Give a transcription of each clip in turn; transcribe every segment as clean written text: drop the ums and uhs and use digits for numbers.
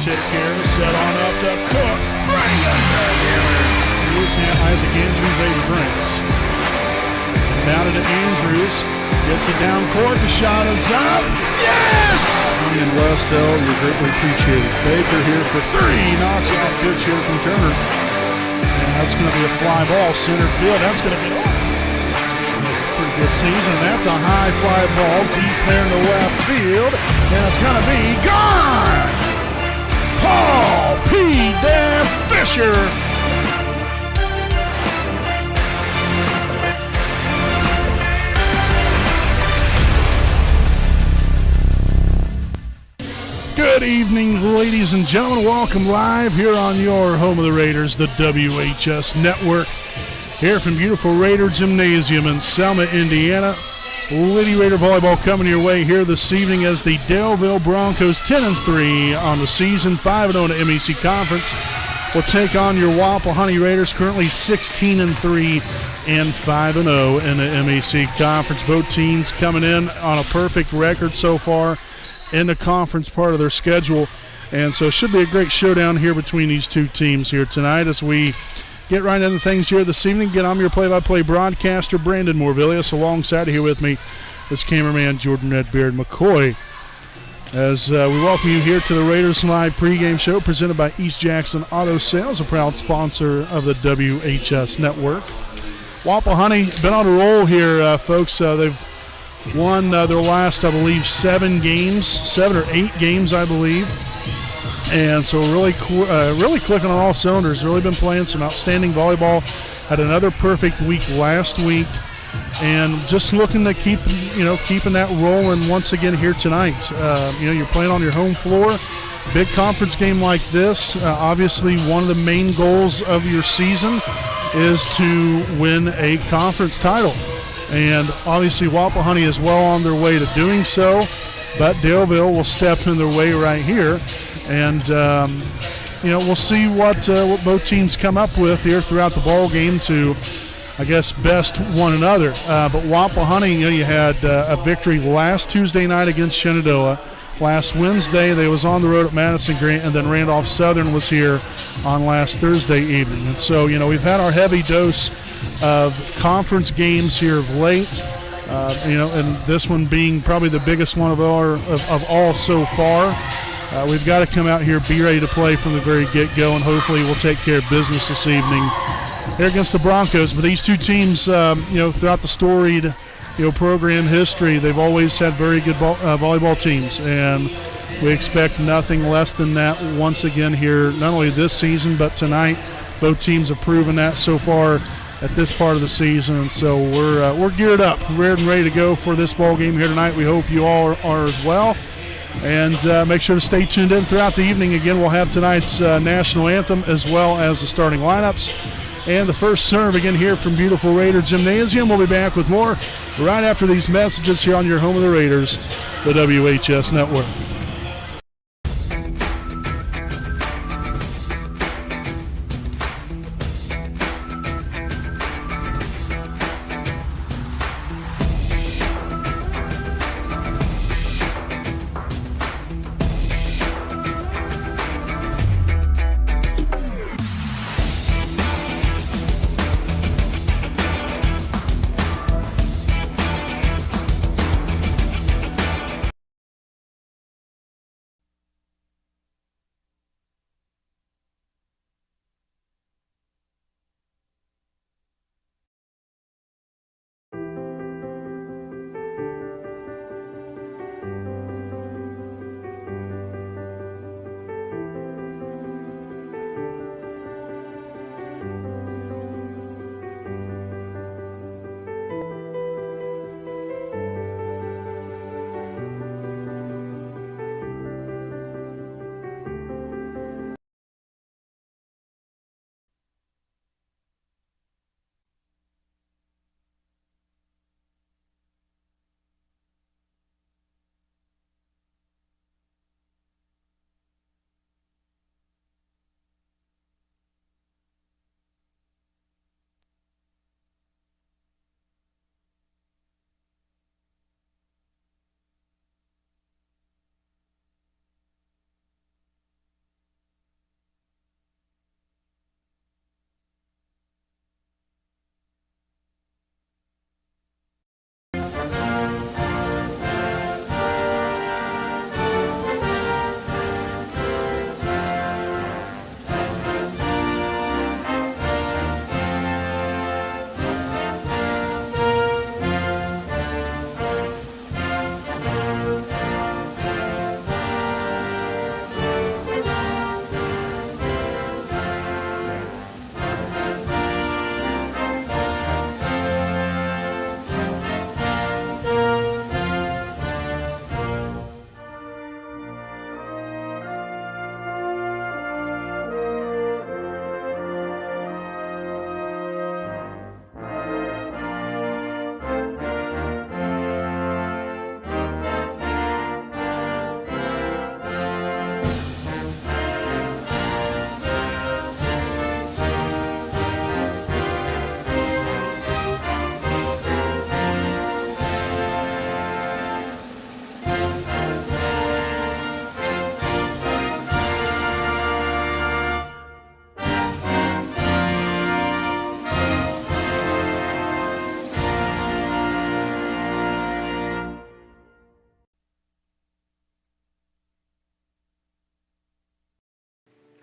take care to set on up to Cook. Bring it together. Isaac Andrews, 8 drinks. Down to Andrews. Gets it down court. The shot is up. Yes! Tommy and Westell, you're greatly appreciated. Baker here for 3. Knocks off pitch here from Turner. And that's going to be a fly ball. Center field. That's going to be pretty good season. That's a high fly ball deep there in the left field. And it's going to be gone! Paul P. Dan Fisher. Good evening, ladies and gentlemen. Welcome live here on your home of the Raiders, the WHS Network. Here from beautiful Raider Gymnasium in Selma, Indiana. Lady Raider Volleyball coming your way here this evening as the Daleville Broncos 10-3 on the season, 5-0 in the MEC Conference. Will take on your Wapahani Raiders, currently 16-3 and 5-0 in the MEC Conference. Both teams coming in on a perfect record so far in the conference part of their schedule, and so it should be a great showdown here between these two teams here tonight as we get right into things here this evening. Again, I'm your play-by-play broadcaster, Brandon Morvillius. Alongside here with me is cameraman Jordan Redbeard McCoy. As we welcome you here to the Raiders Live pregame show presented by East Jackson Auto Sales, a proud sponsor of the WHS Network. Wapahani been on a roll here, folks. They've won their last, I believe, 7 or 8 games, I believe. And so really clicking on all cylinders. Really been playing some outstanding volleyball. Had another perfect week last week. And just looking to keeping that rolling once again here tonight. You're playing on your home floor. Big conference game like this. Obviously, one of the main goals of your season is to win a conference title. And obviously Wapahani is well on their way to doing so, but Daleville will step in their way right here. And, we'll see what both teams come up with here throughout the ball game to, I guess, best one another. But Wapahani, you had a victory last Tuesday night against Shenandoah. Last Wednesday, they was on the road at Madison Grant, and then Randolph Southern was here on last Thursday evening. And so, we've had our heavy dose of conference games here of late, and this one being probably the biggest one of all so far. We've got to come out here, be ready to play from the very get-go, and hopefully we'll take care of business this evening here against the Broncos. But these two teams, throughout the storied program history, they've always had very good volleyball teams, and we expect nothing less than that once again here, not only this season but tonight. Both teams have proven that so far at this part of the season, and so we're geared up, ready to go for this ball game here tonight. We hope you all are as well, and make sure to stay tuned in throughout the evening. Again, we'll have tonight's national anthem as well as the starting lineups and the first serve again here from beautiful Raider Gymnasium. We'll be back with more right after these messages here on your home of the Raiders, the WHS Network.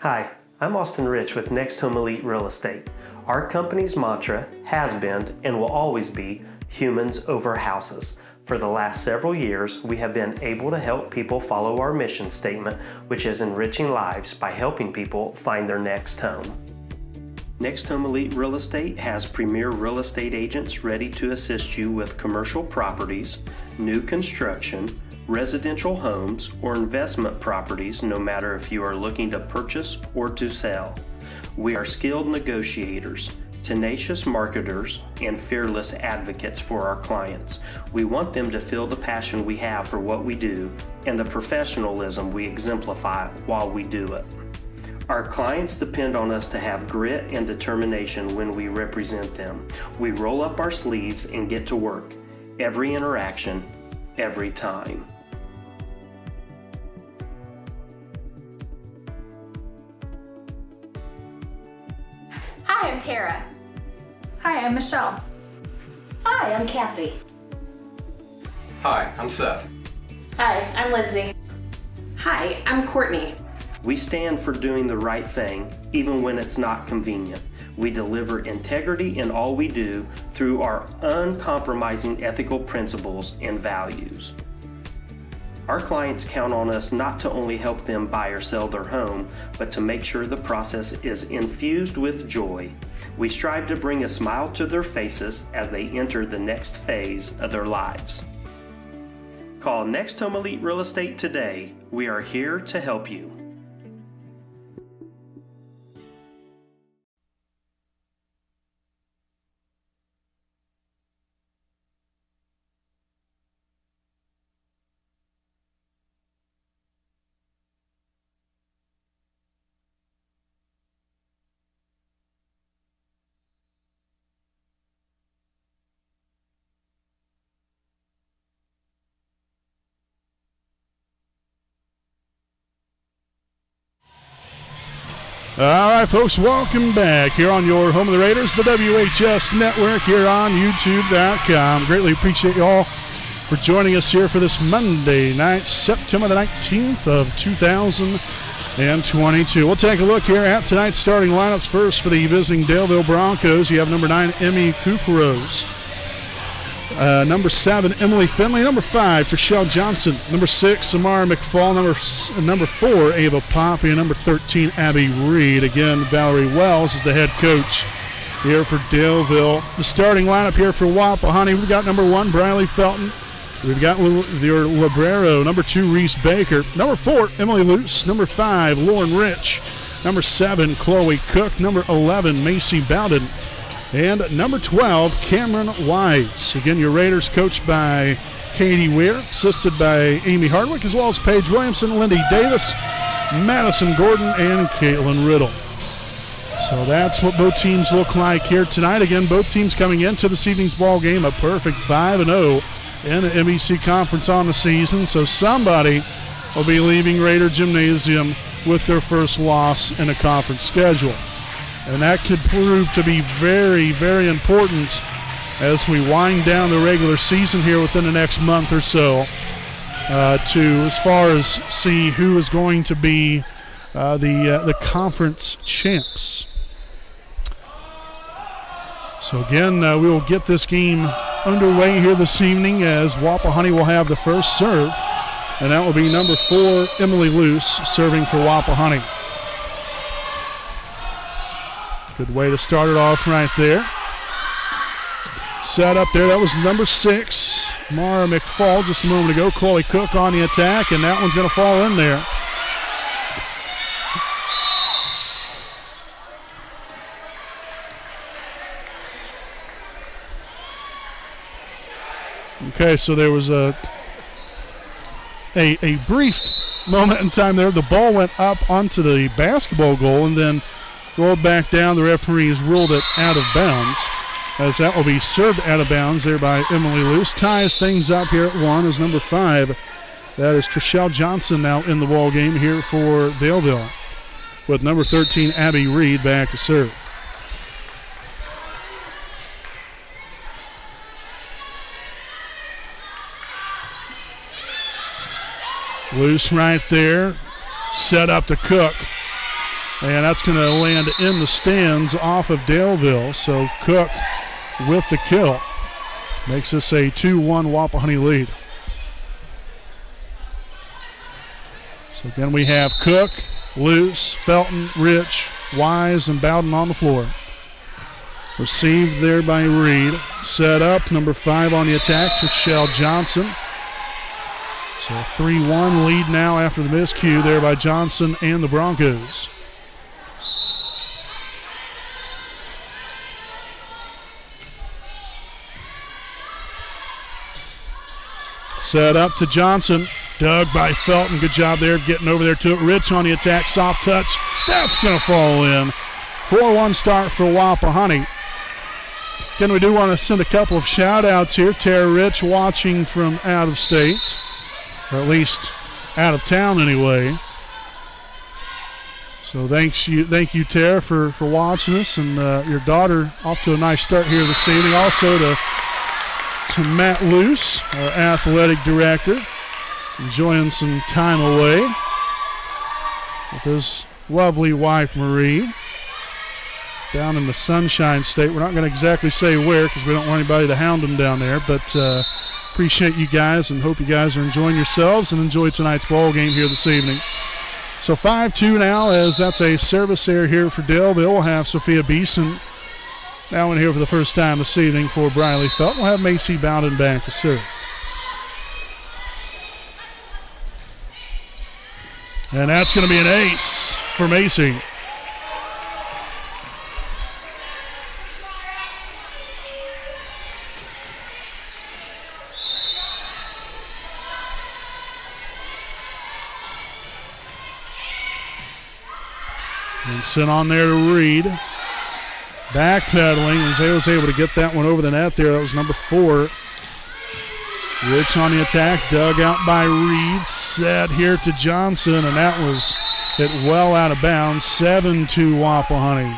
Hi, I'm Austin Rich with Next Home Elite Real Estate. Our company's mantra has been and will always be humans over houses. For the last several years, we have been able to help people follow our mission statement, which is enriching lives by helping people find their next home. Next Home Elite Real Estate has premier real estate agents ready to assist you with commercial properties, new construction, residential homes, or investment properties, no matter if you are looking to purchase or to sell. We are skilled negotiators, tenacious marketers, and fearless advocates for our clients. We want them to feel the passion we have for what we do and the professionalism we exemplify while we do it. Our clients depend on us to have grit and determination when we represent them. We roll up our sleeves and get to work. Every interaction, every time. Hi, I'm Tara. Hi, I'm Michelle. Hi, I'm Kathy. Hi, I'm Seth. Hi, I'm Lindsay. Hi, I'm Courtney. We stand for doing the right thing, even when it's not convenient. We deliver integrity in all we do through our uncompromising ethical principles and values. Our clients count on us not to only help them buy or sell their home, but to make sure the process is infused with joy. We strive to bring a smile to their faces as they enter the next phase of their lives. Call Next Home Elite Real Estate today. We are here to help you. All right, folks, welcome back here on your home of the Raiders, the WHS Network here on YouTube.com. Greatly appreciate you all for joining us here for this Monday night, September the 19th of 2022. We'll take a look here at tonight's starting lineups. First for the visiting Daleville Broncos, you have number 9, Emmy Kuperos. Number 7, Emily Finley. Number 5, Trishelle Johnson. Number 6, Samara McFall. Number 4, Ava Poppy. And number 13, Abby Reed. Again, Valerie Wells is the head coach here for Daleville. The starting lineup here for Wapahani, we've got number 1, Briley Felton. We've got your Librero. Number 2, Reese Baker. Number 4, Emily Luce. Number 5, Lauren Rich. Number 7, Chloe Cook. Number 11, Macy Bowden. And number 12, Cameron Wise. Again, your Raiders coached by Katie Weir, assisted by Amy Hardwick, as well as Paige Williamson, Lindy Davis, Madison Gordon, and Caitlin Riddle. So that's what both teams look like here tonight. Again, both teams coming into this evening's ball game a perfect 5-0 in the MEC Conference on the season. So somebody will be leaving Raider Gymnasium with their first loss in a conference schedule. And that could prove to be very, very important as we wind down the regular season here within the next month or so as far as see who is going to be the conference champs. So again, we will get this game underway here this evening as Wapahani will have the first serve. And that will be number 4, Emily Luce, serving for Wapahani. Good way to start it off right there. Set up there, that was number 6, Mara McFall, just a moment ago. Chloe Cook on the attack, and that one's going to fall in there. Okay, so there was a brief moment in time there. The ball went up onto the basketball goal and then rolled back down. The referee has ruled it out of bounds, as that will be served out of bounds there by Emily Luce. Ties things up here at 1 is number 5. That is Trishelle Johnson now in the ball game here for Daleville, with number 13, Abby Reed, back to serve. Luce right there, set up to Cook. And that's going to land in the stands off of Daleville. So Cook with the kill. Makes this a 2-1 Wapahani lead. So again, we have Cook, Luce, Felton, Rich, Wise, and Bowden on the floor. Received there by Reed. Set up, number 5 on the attack, Trishelle Johnson. So a 3-1 lead now after the miscue there by Johnson and the Broncos. Set up to Johnson. Dug by Felton. Good job there getting over there to it. Rich on the attack. Soft touch. That's going to fall in. 4-1 start for Wapahani. Again, we do want to send a couple of shout-outs here. Tara Rich watching from out of state, or at least out of town anyway. So thank you, Tara, for watching us, and your daughter off to a nice start here this evening. Also to Matt Luce, our athletic director, enjoying some time away with his lovely wife, Marie, down in the Sunshine State. We're not going to exactly say where because we don't want anybody to hound them down there, but appreciate you guys and hope you guys are enjoying yourselves and enjoy tonight's ball game here this evening. So 5-2 now, as that's a service error here for Daleville. We'll have Sophia Beeson now in here for the first time this evening for Briley Felton. We'll have Macy Bowden back to serve. And that's going to be an ace for Macy. And sent on there to Reed. Backpedaling as he was able to get that one over the net there. That was number 4. Rich on the attack, dug out by Reed. Set here to Johnson, and that was hit well out of bounds. 7-2 Wapahani.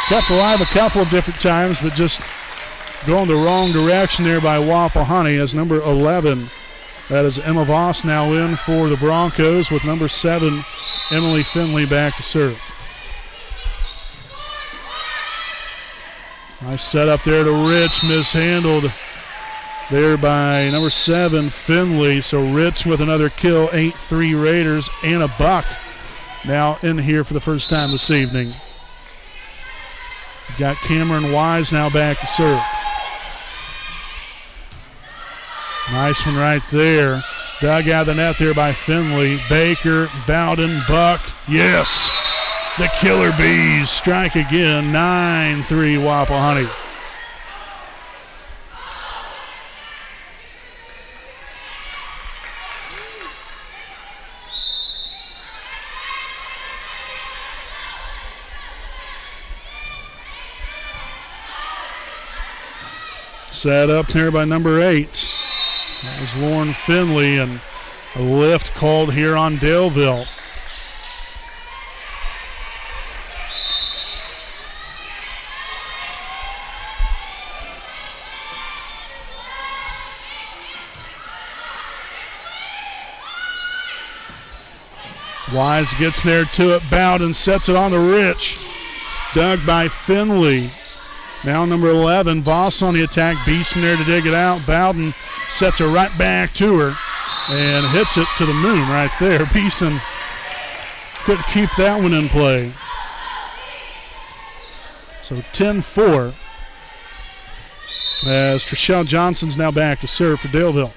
Kept alive a couple of different times, but just going the wrong direction there by Wapahani as number 11. That is Emma Voss now in for the Broncos with number 7, Emily Finley back to serve. Nice setup there to Rich, mishandled there by number 7, Finley. So Rich with another kill, 8-3 Raiders, and a buck now in here for the first time this evening. Got Cameron Wise now back to serve. Nice one right there. Dug out of the net there by Finley. Baker, Bowden, Buck. Yes! The Killer Bees strike again. 9-3 Wapahani. Set up there by number 8. That was Lauren Finley, and a lift called here on Daleville. Wise gets there to it. Bowden sets it on to Rich. Dug by Finley. Now number 11, Voss on the attack. Beeson there to dig it out. Bowden sets her right back to her and hits it to the moon right there. Beeson couldn't keep that one in play. So 10-4 as Trishelle Johnson's now back to serve for Daleville.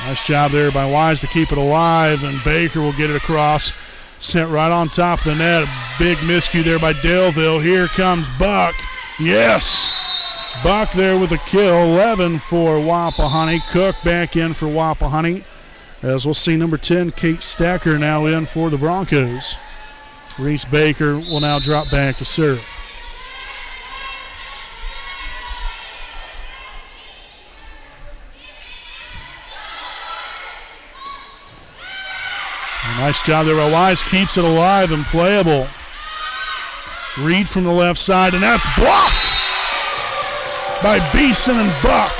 Nice job there by Wise to keep it alive, and Baker will get it across. Sent right on top of the net. A big miscue there by Daleville. Here comes Buck. Yes! Buck there with a kill. 11 for Wapahani. Cook back in for Wapahani. As we'll see number 10, Kate Stacker, now in for the Broncos. Reese Baker will now drop back to serve. Nice job there by Wise. Keeps it alive and playable. Reed from the left side, and that's blocked by Beeson and Buck.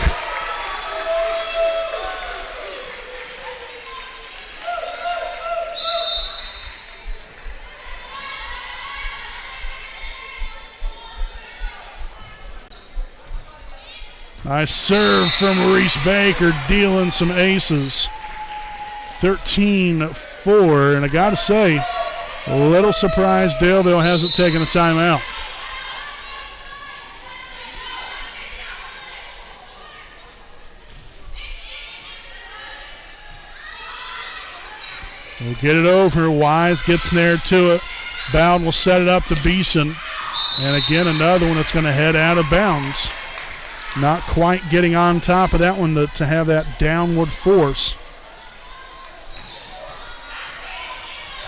Nice serve from Reese Baker, dealing some aces. 13-4, and I got to say, a little surprised Daleville hasn't taken a timeout. We'll get it over. Wise gets there to it. Bowden will set it up to Beeson. And again, another one that's going to head out of bounds. Not quite getting on top of that one to have that downward force.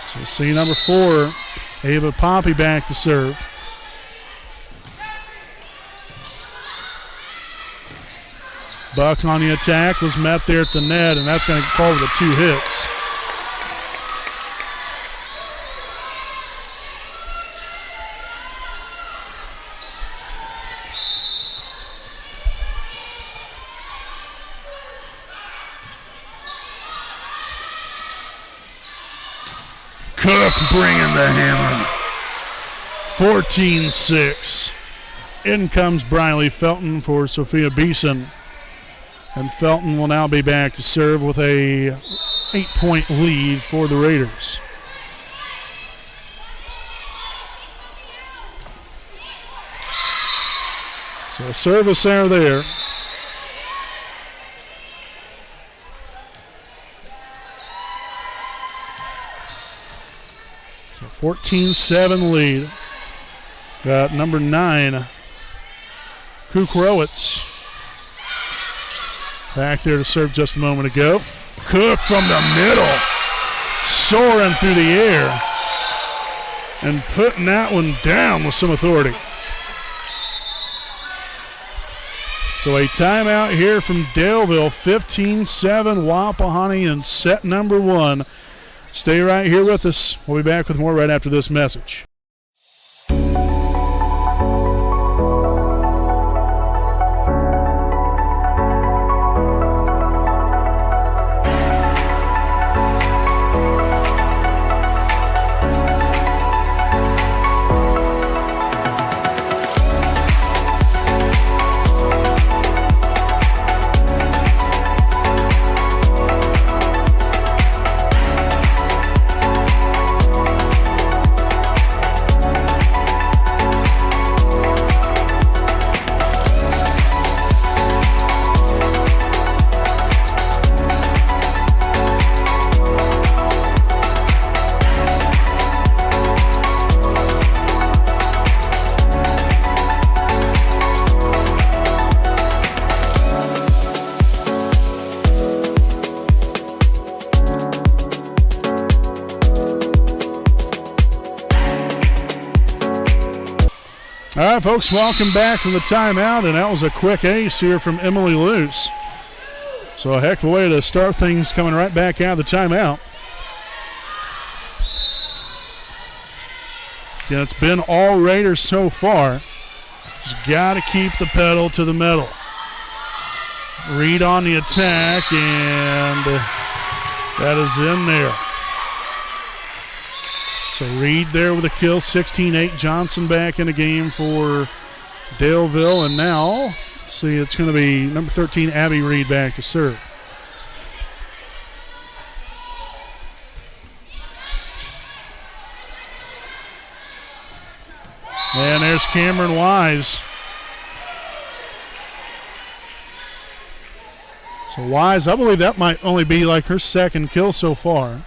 So see number 4, Ava Poppy back to serve. Buck on the attack was met there at the net, and that's going to call with the 2 hits. Cook bringing the hammer. 14-6. In comes Briley Felton for Sophia Beeson. And Felton will now be back to serve with a 8-point lead for the Raiders. So a service error there. So 14-7 lead. Got number 9, Kukrowitz. Back there to serve just a moment ago. Cook from the middle. Soaring through the air. And putting that one down with some authority. So a timeout here from Daleville. 15-7 Wapahani in set number 1. Stay right here with us. We'll be back with more right after this message. All right, folks, welcome back from the timeout, and that was a quick ace here from Emily Luce. So a heck of a way to start things coming right back out of the timeout. Yeah, it's been all Raiders so far. Just got to keep the pedal to the metal. Reed on the attack, and that is in there. So Reed there with a kill, 16-8. Johnson back in the game for Daleville. And now, let's see, it's going to be number 13, Abby Reed, back to serve. And there's Cameron Wise. So Wise, I believe that might only be like her second kill so far.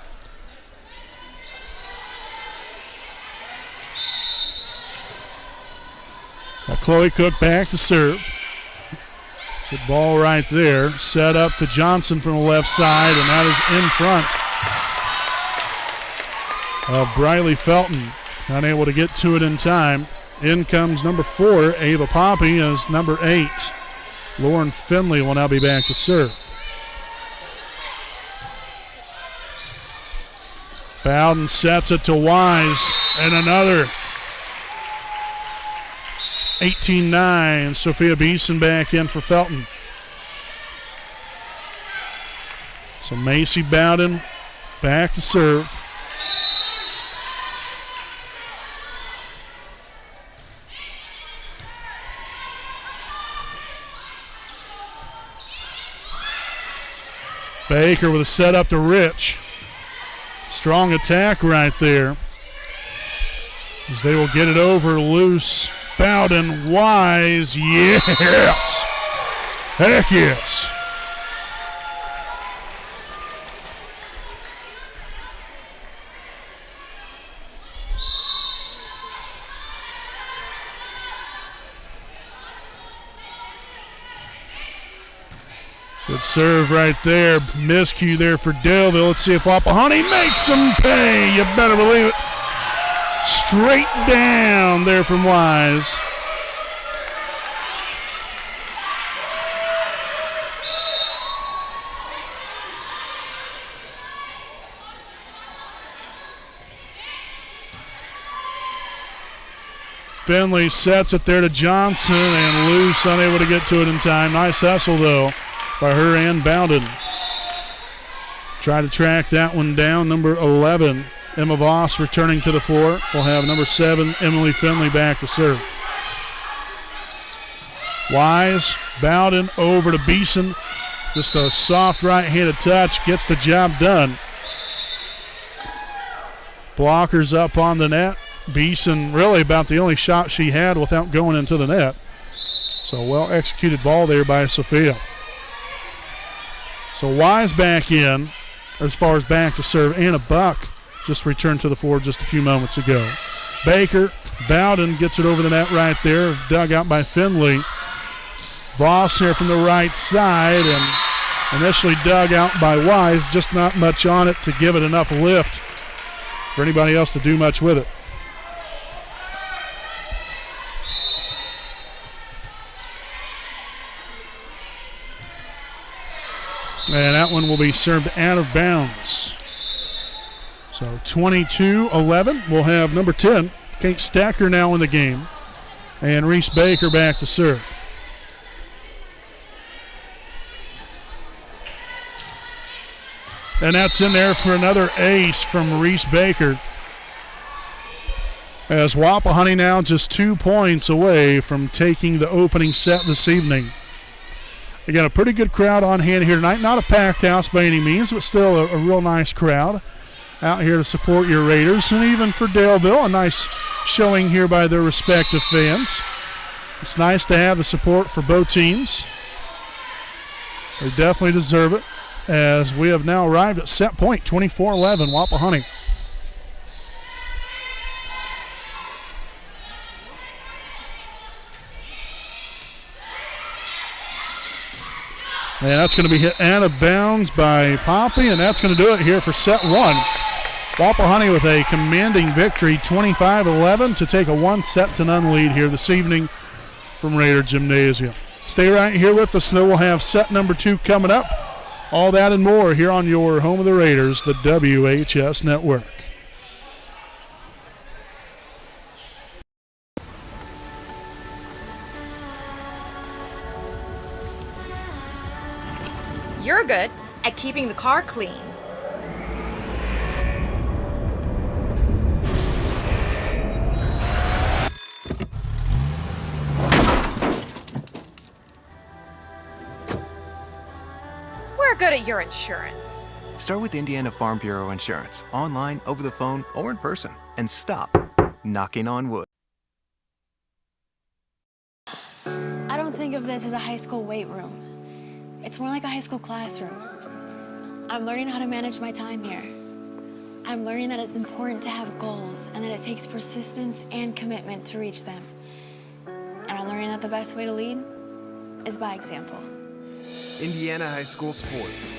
Chloe Cook back to serve. Good ball right there. Set up to Johnson from the left side, and that is in front of Briley Felton. Not able to get to it in time. In comes number 4, Ava Poppy, as number 8, Lauren Finley will now be back to serve. Bowden sets it to Wise, and another 18-9. Sophia Beeson back in for Felton. So Macy Bowden back to serve. Baker with a setup to Rich. Strong attack right there. As they will get it over loose. Bowden, Wise, yes! Heck yes! Good serve right there. Miscue there for Daleville. Let's see if Wapahani makes them pay. You better believe it. Straight down there from Wise. Finley sets it there to Johnson, and Luce unable to get to it in time. Nice hustle, though, by her and Bowden. Try to track that one down. Number 11, Emma Voss, returning to the floor. We'll have number 7, Emily Finley, back to serve. Wise, Bowden over to Beeson. Just a soft right-handed touch. Gets the job done. Blockers up on the net. Beeson really about the only shot she had without going into the net. So well-executed ball there by Sophia. So Wise back in, as far as back to serve. Anna Buck just returned to the floor just a few moments ago. Baker, Bowden gets it over the net right there, dug out by Finley. Voss here from the right side, and initially dug out by Wise, just not much on it to give it enough lift for anybody else to do much with it. And that one will be served out of bounds. So 22-11. We'll have number 10, Kate Stacker, now in the game. And Reese Baker back to serve. And that's in there for another ace from Reese Baker. As Wapahani now just 2 points away from taking the opening set this evening. They got a pretty good crowd on hand here tonight. Not a packed house by any means, but still a real nice crowd out here to support your Raiders. And even for Daleville, a nice showing here by their respective fans. It's nice to have the support for both teams. They definitely deserve it, as we have now arrived at set point, 24-11, Wapahani. And that's going to be hit out of bounds by Poppy, and that's going to do it here for set one. Wapahani with a commanding victory, 25-11, to take a 1-0 lead here this evening from Raider Gymnasium. Stay right here with us, though. We'll have set number 2 coming up. All that and more here on your home of the Raiders, the WHS Network. You're good at keeping the car clean. We're good at your insurance. Start with Indiana Farm Bureau Insurance, online, over the phone, or in person, and stop knocking on wood. I don't think of this as a high school weight room. It's more like a high school classroom. I'm learning how to manage my time here. I'm learning that it's important to have goals and that it takes persistence and commitment to reach them. And I'm learning that the best way to lead is by example. Indiana High School Sports.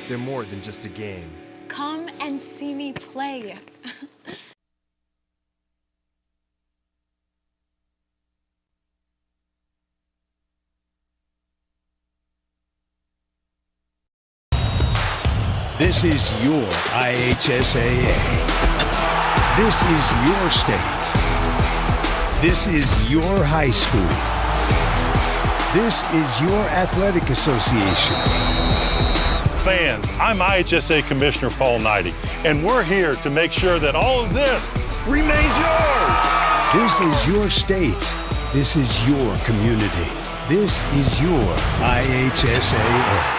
They're more than just a game. Come and see me play. This is your IHSAA. This is your state. This is your high school. This is your athletic association. Fans, I'm IHSA Commissioner Paul Knighty, and we're here to make sure that all of this remains yours. This is your state. This is your community. This is your IHSAA.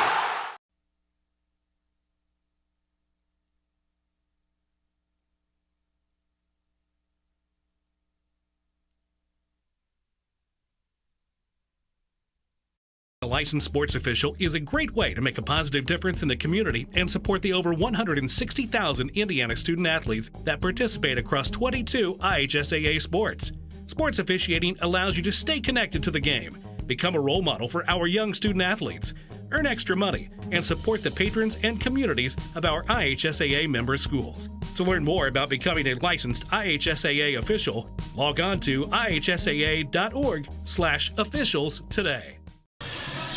A licensed sports official is a great way to make a positive difference in the community and support the over 160,000 Indiana student athletes that participate across 22 IHSAA sports. Sports officiating allows you to stay connected to the game, become a role model for our young student athletes, earn extra money, and support the patrons and communities of our IHSAA member schools. To learn more about becoming a licensed IHSAA official, log on to ihsaa.org/officials today.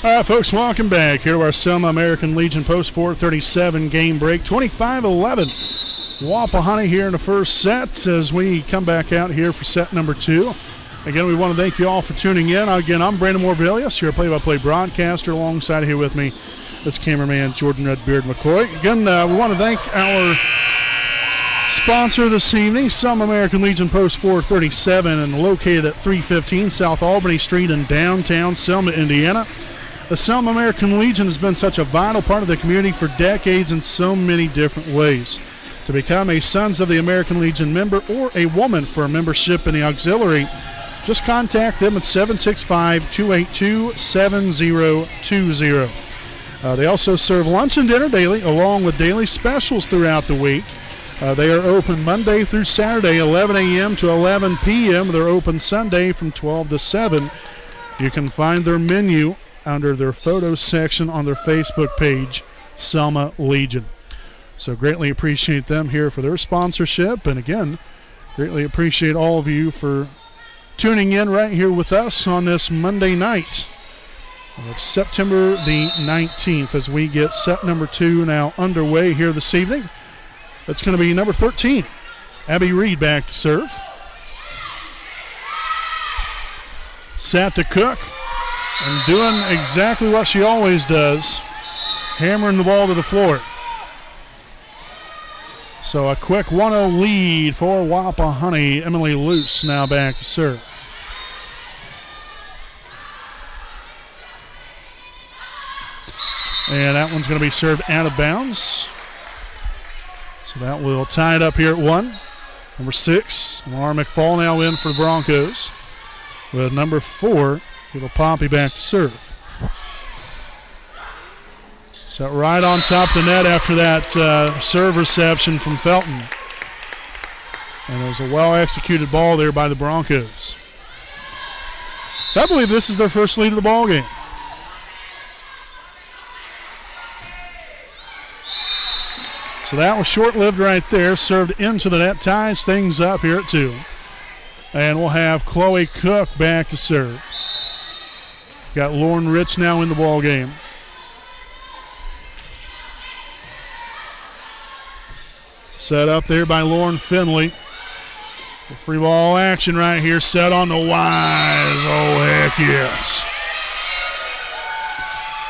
All right, folks, welcome back here to our Selma American Legion Post 437 game break. 25-11. Wapahani here in the first set as we come back out here for set number 2. Again, we want to thank you all for tuning in. Again, I'm Brandon Morvillius, your play-by-play broadcaster. Alongside here with me is cameraman Jordan Redbeard McCoy. Again, we want to thank our sponsor this evening, Selma American Legion Post 437, and located at 315 South Albany Street in downtown Selma, Indiana. The Selma American Legion has been such a vital part of the community for decades in so many different ways. To become a Sons of the American Legion member or a woman for a membership in the auxiliary, just contact them at 765-282-7020. They also serve lunch and dinner daily, along with daily specials throughout the week. They are open Monday through Saturday, 11 a.m. to 11 p.m. They're open Sunday from 12 to 7. You can find their menu under their photos section on their Facebook page, Selma Legion. So greatly appreciate them here for their sponsorship. And again, greatly appreciate all of you for tuning in right here with us on this Monday night of September the 19th as we get set number 2 now underway here this evening. That's going to be number 13, Abby Reed back to serve. Set to Cook. And doing exactly what she always does, hammering the ball to the floor. So a quick 1-0 lead for Wapahani. Emily Luce now back to serve. And that one's going to be served out of bounds. So that will tie it up here at 1. Number 6, Laura McFall now in for the Broncos. With number 4, Little Poppy back to serve. So right on top of the net after that serve reception from Felton. And it was a well-executed ball there by the Broncos. So I believe this is their first lead of the ball game. So that was short-lived right there. Served into the net, ties things up here at 2. And we'll have Chloe Cook back to serve. Got Lauren Rich now in the ball game. Set up there by Lauren Finley. The free ball action right here, set on the Wise. Oh, heck yes.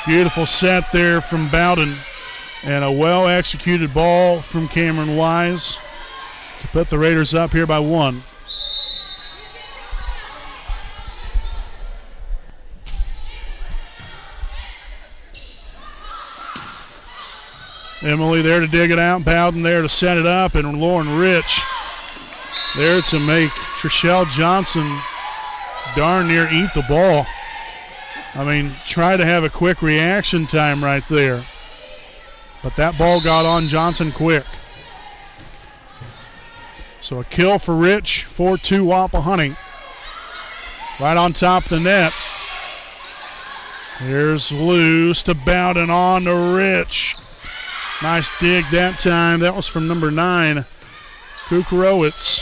Beautiful set there from Bowden. And a well-executed ball from Cameron Wise to put the Raiders up here by 1. Emily there to dig it out. Bowden there to set it up. And Lauren Rich there to make Trishelle Johnson darn near eat the ball. I mean, try to have a quick reaction time right there. But that ball got on Johnson quick. So a kill for Rich, 4-2 Wapahani. Right on top of the net. Here's Luce to Bowden on to Rich. Nice dig that time. That was from number 9, Kukarowitz.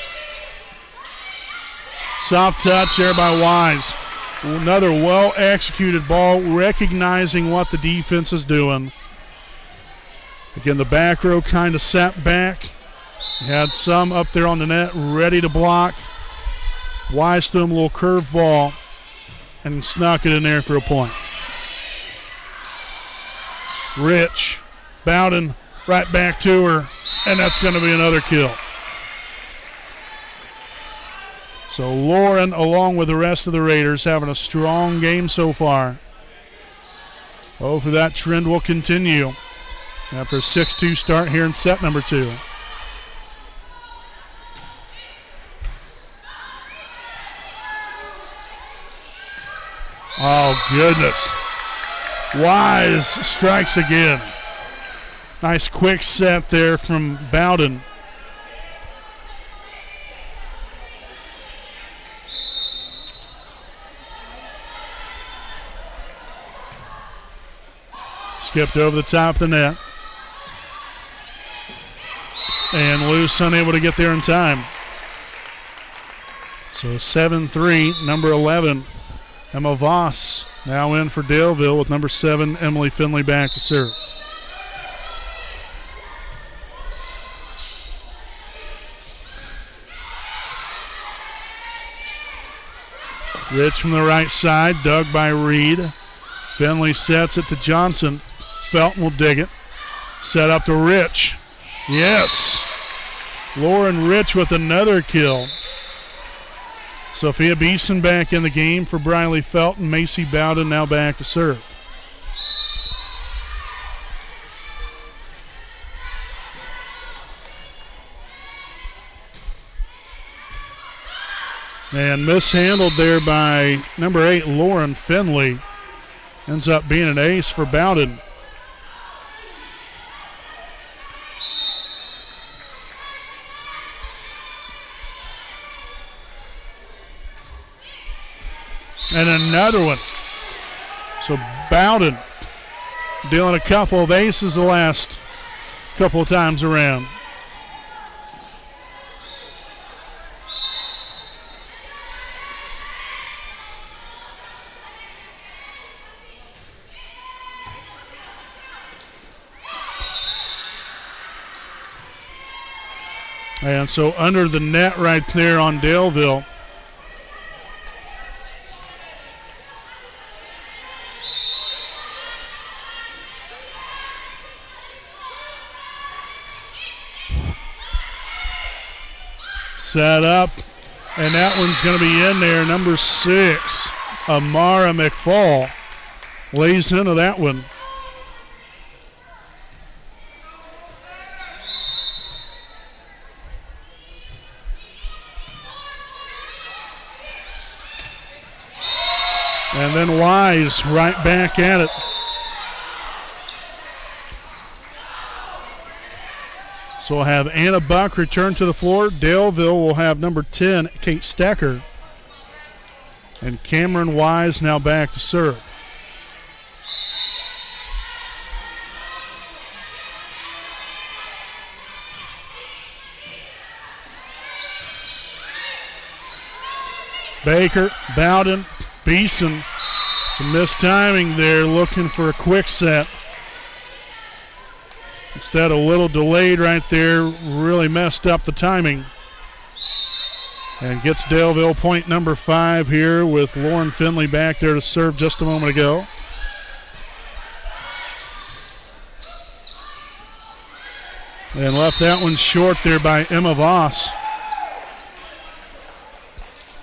Soft touch there by Wise. Another well-executed ball, recognizing what the defense is doing. Again, the back row kind of sat back. Had some up there on the net ready to block. Wise threw him a little curve ball and snuck it in there for a point. Rich, Bowden right back to her, and that's going to be another kill. So Lauren, along with the rest of the Raiders, having a strong game so far. Hopefully that trend will continue after a 6-2 start here in set number 2. Oh, goodness. Wise strikes again. Nice quick set there from Bowden. Skipped over the top of the net. And Luce unable to get there in time. So 7-3, number 11, Emma Voss now in for Daleville with number 7, Emily Finley back to serve. Rich from the right side, dug by Reed. Finley sets it to Johnson. Felton will dig it. Set up to Rich. Yes. Lauren Rich with another kill. Sophia Beeson back in the game for Briley Felton. Macy Bowden now back to serve. And mishandled there by number 8, Lauren Finley. Ends up being an ace for Bowden. And another one. So Bowden dealing a couple of aces the last couple of times around. And so under the net right there on Daleville. Set up, and that one's going to be in there. Number 6, Amara McFall, lays into that one. And then Wise right back at it. So we'll have Anna Buck return to the floor. Daleville will have number 10, Kate Stecker. And Cameron Wise now back to serve. Baker, Bowden, Beeson. Some missed timing there, looking for a quick set. Instead, a little delayed right there, really messed up the timing. And gets Daleville point number 5 here with Lauren Finley back there to serve just a moment ago. And left that one short there by Emma Voss.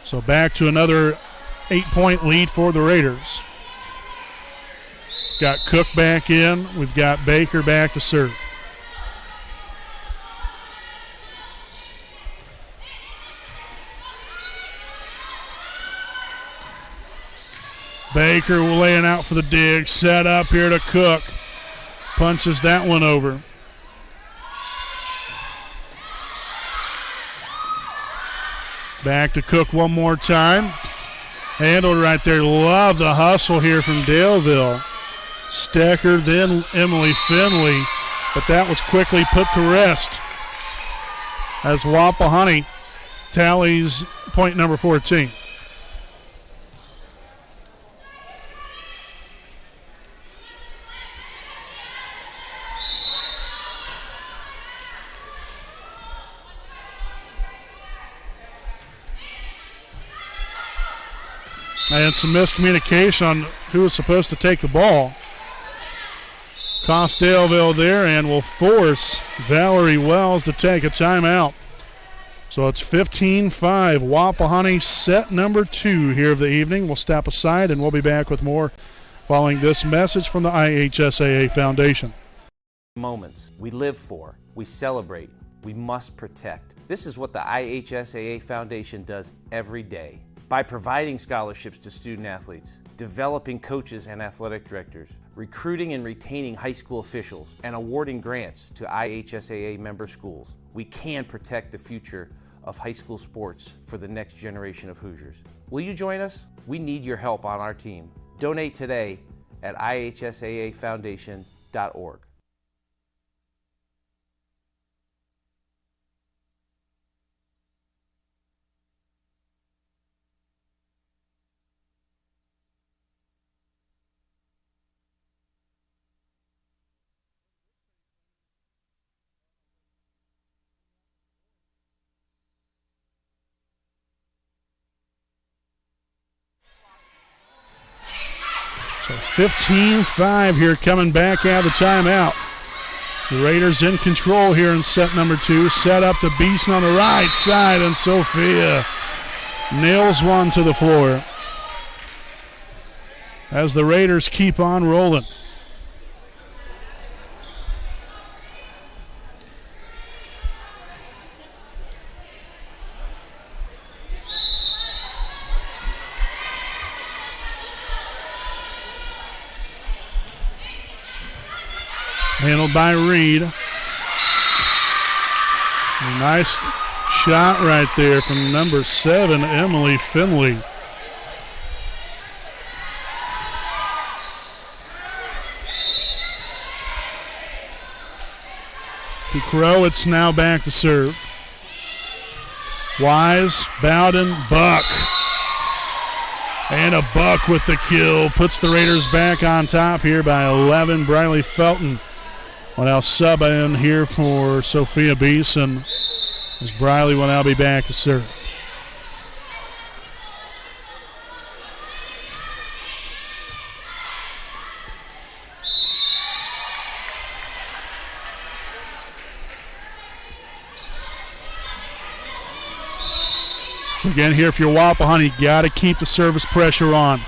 So back to another 8-point lead for the Raiders. Got Cook back in. We've got Baker back to serve. Baker laying out for the dig. Set up here to Cook. Punches that one over. Back to Cook one more time. Handled right there. Love the hustle here from Daleville. Stecker, then Emily Finley. But that was quickly put to rest as Wapahani tallies point number 14. And some miscommunication on who was supposed to take the ball. Cost Daleville there and will force Valerie Wells to take a timeout. So it's 15-5. Wapahani set number 2 here of the evening. We'll step aside and we'll be back with more following this message from the IHSAA Foundation. Moments we live for, we celebrate, we must protect. This is what the IHSAA Foundation does every day. By providing scholarships to student athletes, developing coaches and athletic directors, recruiting and retaining high school officials, and awarding grants to IHSAA member schools, we can protect the future of high school sports for the next generation of Hoosiers. Will you join us? We need your help on our team. Donate today at ihsaafoundation.org. So 15-5 here coming back out of the timeout. The Raiders in control here in set number 2. Set up to Beeson on the right side, and Sophia nails one to the floor as the Raiders keep on rolling. Handled by Reed. A nice shot right there from number 7, Emily Finley. To Crow, it's now back to serve. Wise, Bowden, Buck. And a Buck with the kill. Puts the Raiders back on top here by 11. Briley Felton will now sub in here for Sophia Beeson, as Briley will now be back to serve. So again here, if you're Wapahani, you got to keep the service pressure on.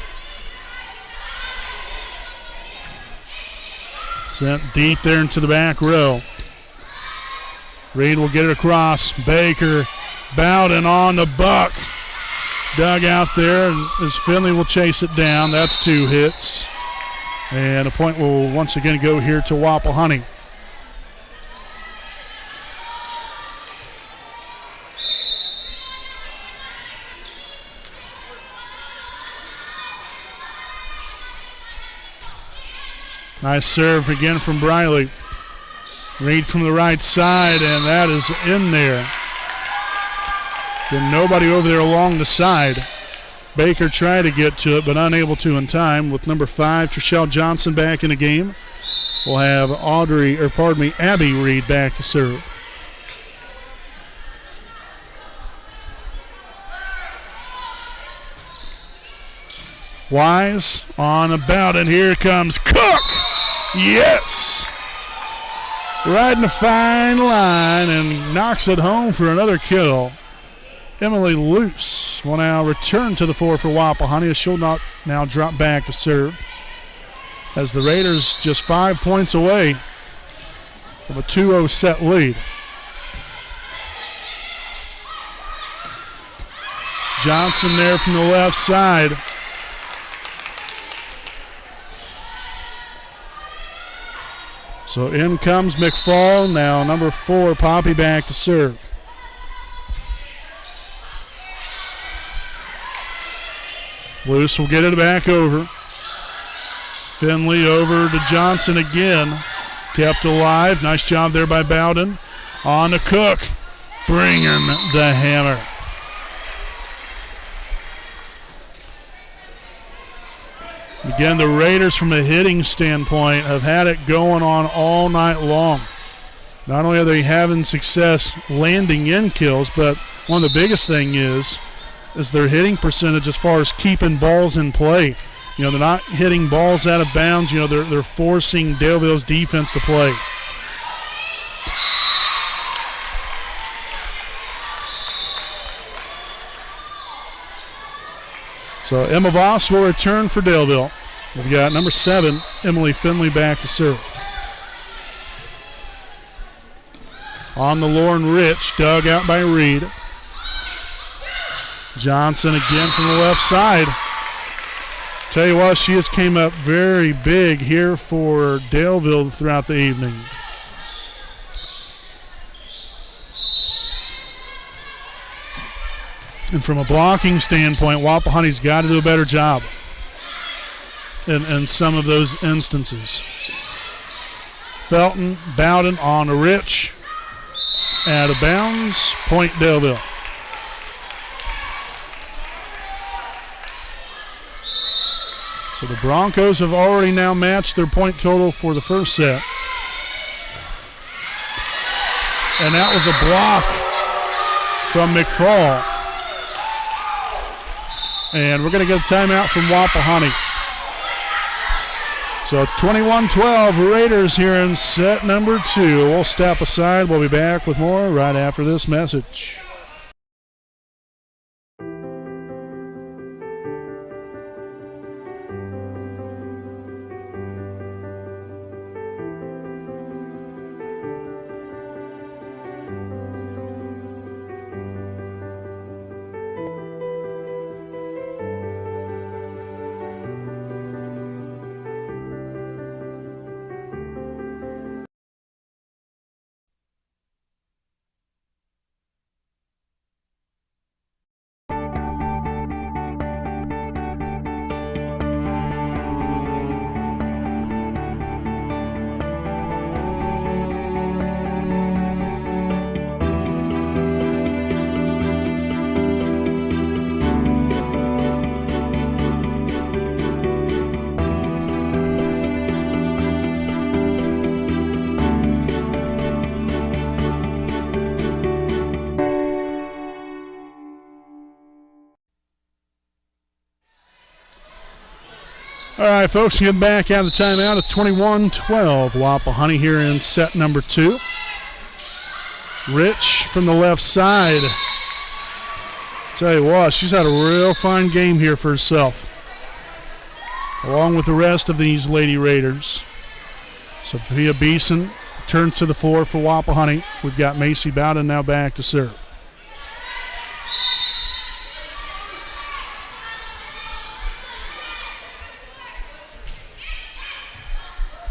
Sent deep there into the back row. Reed will get it across. Baker, Bowden on the Buck. Dug out there as Finley will chase it down. That's 2 hits. And a point will once again go here to Wapahani. Nice serve again from Briley. Reed from the right side, and that is in there. Then nobody over there along the side. Baker tried to get to it, but unable to in time. With number 5, Trishelle Johnson back in the game, we'll have Abby Reed back to serve. Wise on about, and here comes Cook. Yes! Riding a fine line and knocks it home for another kill. Emily Luce will now return to the floor for Wapahani, as she'll not now drop back to serve, as the Raiders just 5 points away from a 2-0 set lead. Johnson there from the left side. So in comes McFall. Now number 4, Poppy, back to serve. Luce will get it back over. Finley over to Johnson again. Kept alive. Nice job there by Bowden. On to Cook. Bringing the hammer. Again, the Raiders, from a hitting standpoint, have had it going on all night long. Not only are they having success landing in kills, but one of the biggest thing is is their hitting percentage as far as keeping balls in play. You know, they're not hitting balls out of bounds. You know, they're forcing Daleville's defense to play. So Emma Voss will return for Daleville. We've got number 7, Emily Finley, back to serve. On the Lauren Rich, dug out by Reed. Johnson again from the left side. Tell you what, she has came up very big here for Daleville throughout the evening. And from a blocking standpoint, Wapahani's got to do a better job in some of those instances. Felton, Bowden on to Rich. Out of bounds, point Daleville. So the Broncos have already now matched their point total for the first set. And that was a block from McFall. And we're going to get a timeout from Wapahani. So it's 21-12 Raiders here in set number 2. We'll step aside. We'll be back with more right after this message. All right, folks, getting back out of the timeout at 21-12. Wapahani here in set number 2. Rich from the left side. Tell you what, she's had a real fine game here for herself, along with the rest of these Lady Raiders. Sophia Beeson turns to the floor for Wapahani. We've got Macy Bowden now back to serve.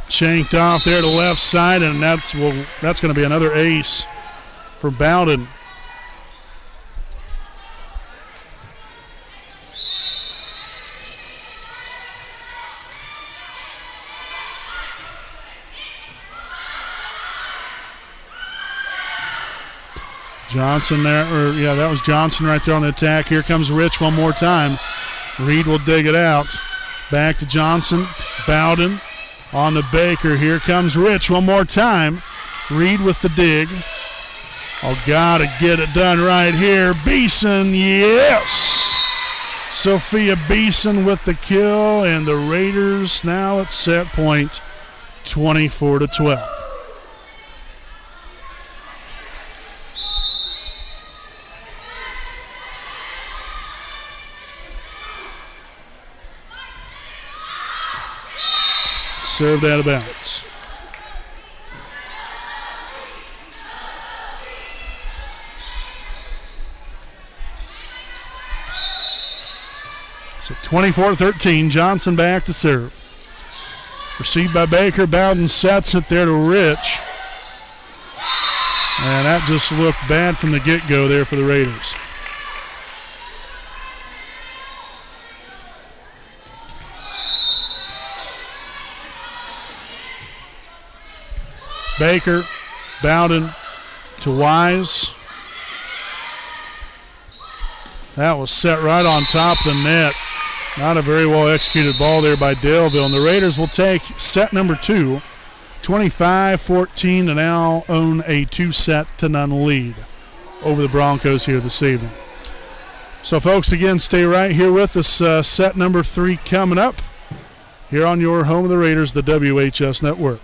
Shanked off there to the left side, and that's going to be another ace for Bowden. Johnson there, that was Johnson right there on the attack. Here comes Rich one more time. Reed will dig it out. Back to Johnson. Bowden on the Baker. Here comes Rich one more time. Reed with the dig. Oh, gotta get it done right here. Beeson, yes! Sophia Beeson with the kill, and the Raiders now at set point 24-12. Served out of bounds. So 24-13, Johnson back to serve. Received by Baker. Bowden sets it there to Rich. And that just looked bad from the get-go there for the Raiders. Baker, Bowden to Wise. That was set right on top of the net. Not a very well executed ball there by Daleville. And the Raiders will take set number 2, 25-14, to now own a 2-0 lead over the Broncos here this evening. So, folks, again, stay right here with us. Set number 3 coming up here on your home of the Raiders, the WHS Network.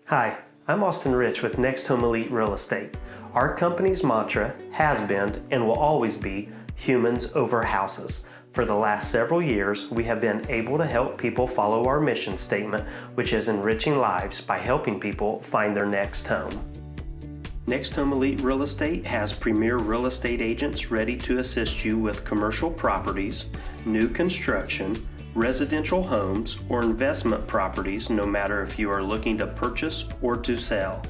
Hi, I'm Austin Rich with Next Home Elite Real Estate. Our company's mantra has been and will always be humans over houses. For the last several years, we have been able to help people follow our mission statement, which is enriching lives by helping people find their next home. Next Home Elite Real Estate has premier real estate agents ready to assist you with commercial properties, new construction, residential homes, or investment properties, no matter if you are looking to purchase or to sell.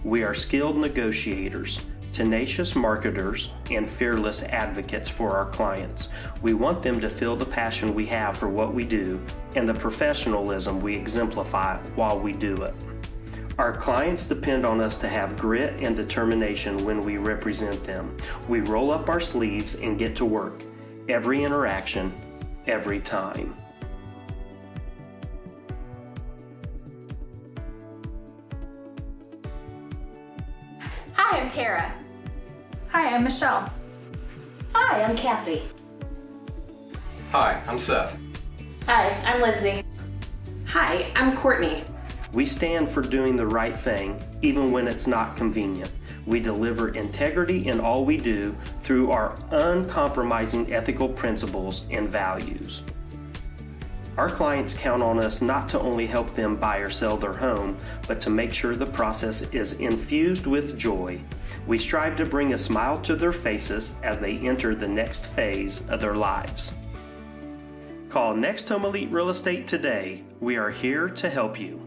We are skilled negotiators, tenacious marketers, and fearless advocates for our clients. We want them to feel the passion we have for what we do and the professionalism we exemplify while we do it. Our clients depend on us to have grit and determination when we represent them. We roll up our sleeves and get to work. Every interaction, every time. Hi, I'm Tara. Hi, I'm Michelle. Hi, I'm Kathy. Hi, I'm Seth. Hi, I'm Lindsay. Hi, I'm Courtney. We stand for doing the right thing, even when it's not convenient. We deliver integrity in all we do through our uncompromising ethical principles and values. Our clients count on us not to only help them buy or sell their home, but to make sure the process is infused with joy. We strive to bring a smile to their faces as they enter the next phase of their lives. Call Next Home Elite Real Estate today. We are here to help you.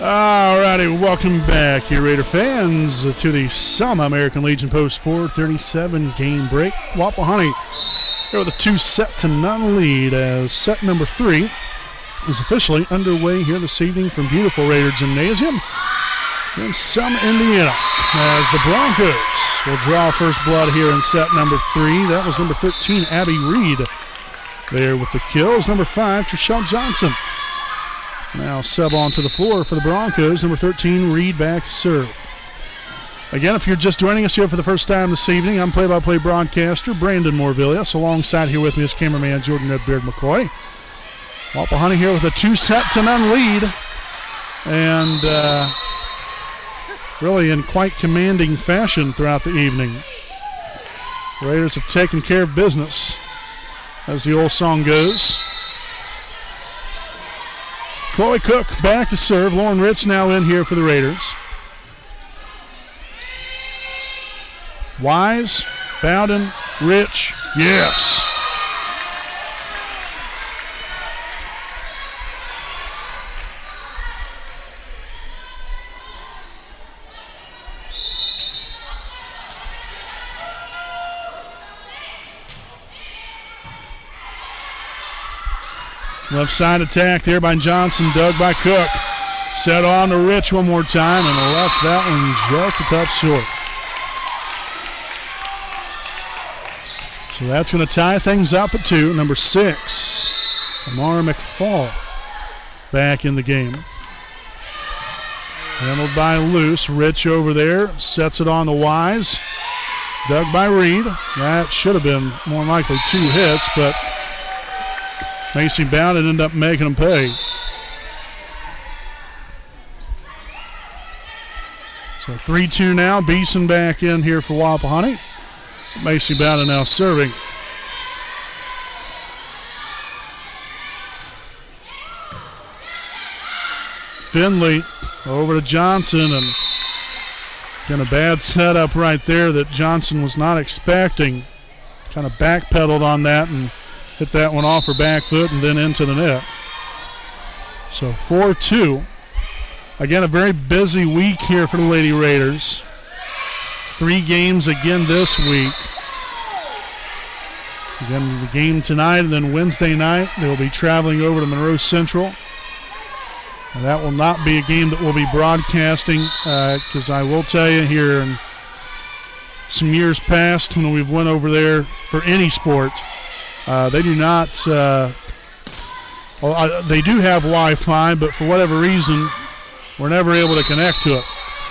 Alrighty, welcome back, you Raider fans, to the Selma American Legion Post 437 game break. Wapahani here with a 2-0 lead as set number 3 is officially underway here this evening from beautiful Raider Gymnasium in Selma, Indiana, as the Broncos will draw first blood here in set number 3. That was number 13, Abby Reed, there with the kills. Number 5, Trishelle Johnson. Now sub onto the floor for the Broncos. Number 13, Reed back to serve. Again, if you're just joining us here for the first time this evening, I'm play-by-play broadcaster Brandon Morvillius. Alongside here with me is cameraman Jordan Edbeard McCoy. Wapahani here with a 2-0 lead. And really in quite commanding fashion throughout the evening. The Raiders have taken care of business, as the old song goes. Chloe Cook back to serve. Lauren Ritz now in here for the Raiders. Wise, Bowden, Rich, yes. Left side attack there by Johnson, dug by Cook. Set on to Rich one more time and left that one just a touch short. So that's going to tie things up at 2. Number 6, Amara McFall back in the game. Handled by Luce. Rich over there. Sets it on to Wise. Dug by Reed. That should have been more likely 2 hits, but Macy Bowden ended up making them pay. So 3-2 now. Beeson back in here for Wapahani. Macy Bowden now serving. Finley over to Johnson, and again a bad setup right there that Johnson was not expecting. Kind of backpedaled on that and hit that one off her back foot and then into the net. So 4-2. Again, a very busy week here for the Lady Raiders. 3 games again this week. Again, the game tonight, and then Wednesday night they'll be traveling over to Monroe Central. And that will not be a game that we'll be broadcasting, because I will tell you here in some years past when we've went over there for any sport, they do not, they do have Wi-Fi, but for whatever reason, we're never able to connect to it.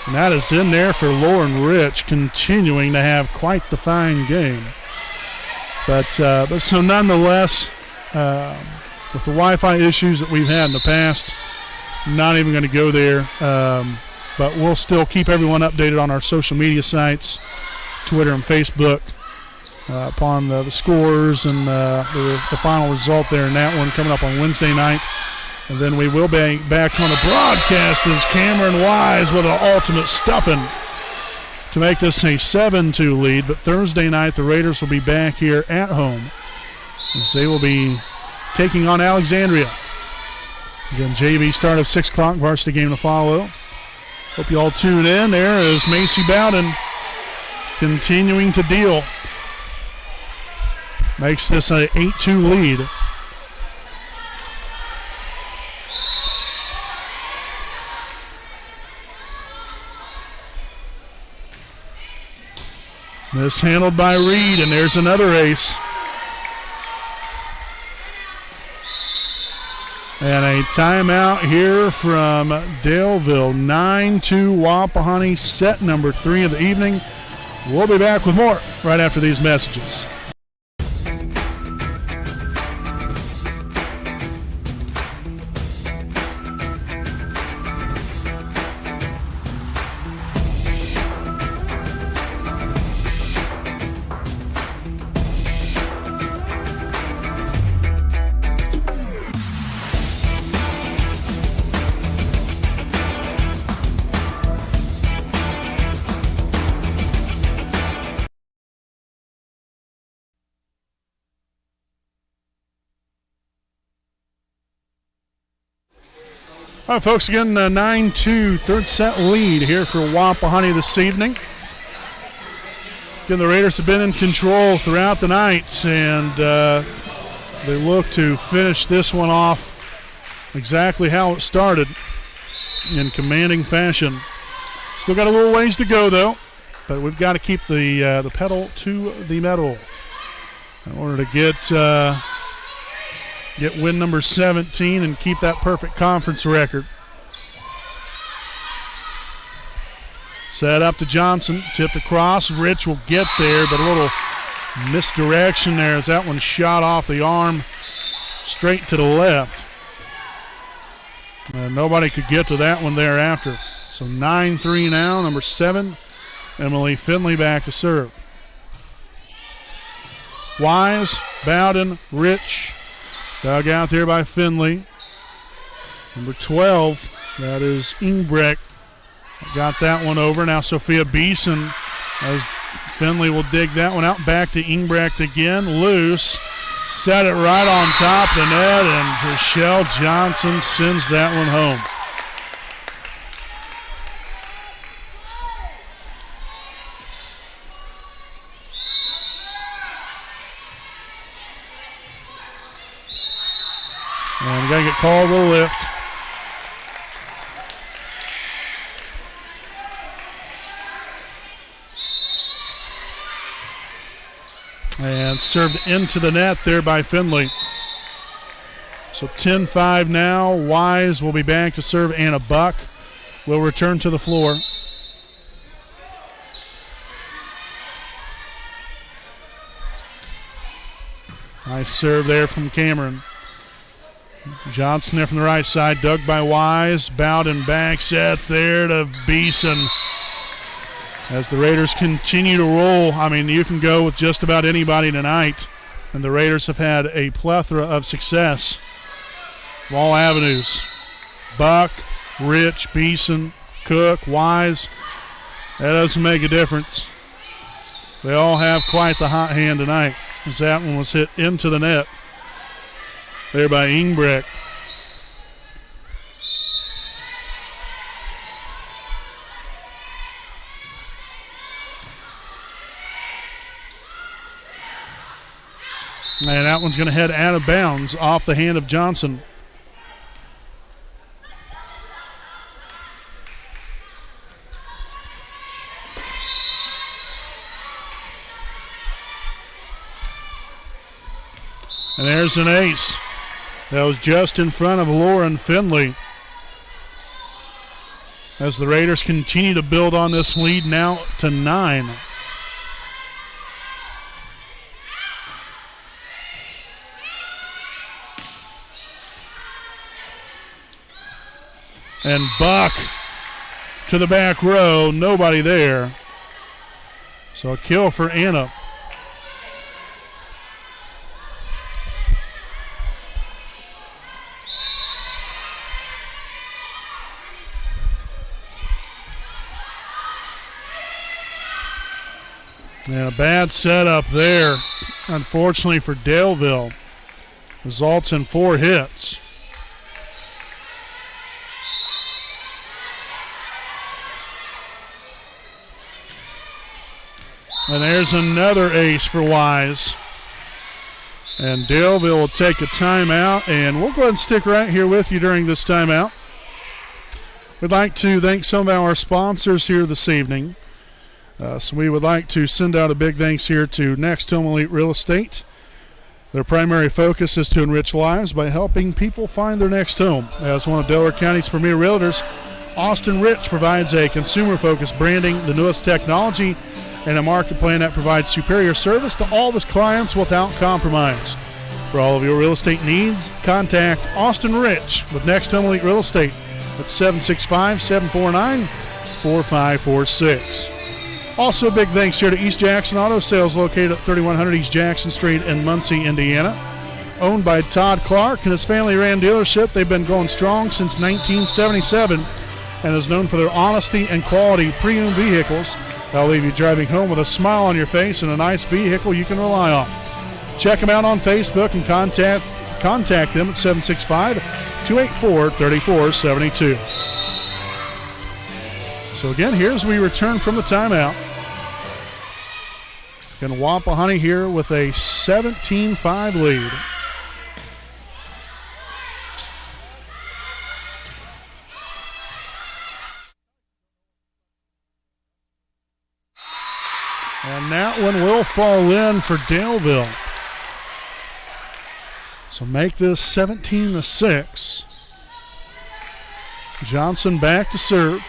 And that is in there for Lauren Rich, continuing to have quite the fine game. But so nonetheless, with the Wi-Fi issues that we've had in the past, not even going to go there, but we'll still keep everyone updated on our social media sites, Twitter and Facebook, upon the scores and the final result there in that one coming up on Wednesday night. And then we will be back on the broadcast as Cameron Wise with an ultimate stuffing to make this a 7-2 lead. But Thursday night the Raiders will be back here at home as they will be taking on Alexandria. Again, JV start of 6 o'clock, varsity game to follow. Hope you all tune in. There is Macy Bowden continuing to deal. Makes this an 8-2 lead. This handled by Reed, and there's another ace. And a timeout here from Daleville. 9-2 Wapahani, set number 3 of the evening. We'll be back with more right after these messages. All right, folks, again, 9-2, third set lead here for Wapahani this evening. Again, the Raiders have been in control throughout the night, and they look to finish this one off exactly how it started in commanding fashion. Still got a little ways to go, though, but we've got to keep the pedal to the metal in order to get win number 17 and keep that perfect conference record. Set up to Johnson, tipped across. Rich will get there, but a little misdirection there as that one shot off the arm straight to the left. And nobody could get to that one thereafter. So 9-3 now, number 7, Emily Finley back to serve. Wise, Bowden, Rich. Dug out there by Finley. Number 12, that is Ingbrecht. Got that one over. Now Sophia Beeson, as Finley will dig that one out. Back to Ingbrecht again. Loose. Set it right on top of the net, and Rochelle Johnson sends that one home. And we got to get called with a lift. And served into the net there by Finley. So 10-5 now. Wise will be back to serve Anna Buck will return to the floor. Nice serve there from Cameron. Johnson there from the right side, dug by Wise. Bowden back set there to Beeson. As the Raiders continue to roll, I mean, you can go with just about anybody tonight, and the Raiders have had a plethora of success. All avenues. Buck, Rich, Beeson, Cook, Wise. That doesn't make a difference. They all have quite the hot hand tonight, as that one was hit into the net there by Ingbrecht. And that one's going to head out of bounds off the hand of Johnson. And there's an ace. That was just in front of Lauren Finley. As the Raiders continue to build on this lead now to 9. And Buck to the back row. Nobody there. So a kill for Anna. And a bad setup there, unfortunately for Daleville. Results in 4 hits. And there's another ace for Wise. And Daleville will take a timeout, and we'll go ahead and stick right here with you during this timeout. We'd like to thank some of our sponsors here this evening. So we would like to send out a big thanks here to Next Home Elite Real Estate. Their primary focus is to enrich lives by helping people find their next home. As one of Delaware County's premier realtors, Austin Rich provides a consumer-focused branding, the newest technology, and a market plan that provides superior service to all of his clients without compromise. For all of your real estate needs, contact Austin Rich with Next Home Elite Real Estate at 765-749-4546. Also, big thanks here to East Jackson Auto Sales, located at 3100 East Jackson Street in Muncie, Indiana. Owned by Todd Clark and his family-ran dealership, they've been going strong since 1977 and is known for their honesty and quality pre-owned vehicles. They'll leave you driving home with a smile on your face and a nice vehicle you can rely on. Check them out on Facebook and contact them at 765-284-3472. So again, here's we return from the timeout. And Wapahani here with a 17-5 lead. And that one will fall in for Daleville. So make this 17-6. Johnson back to serve.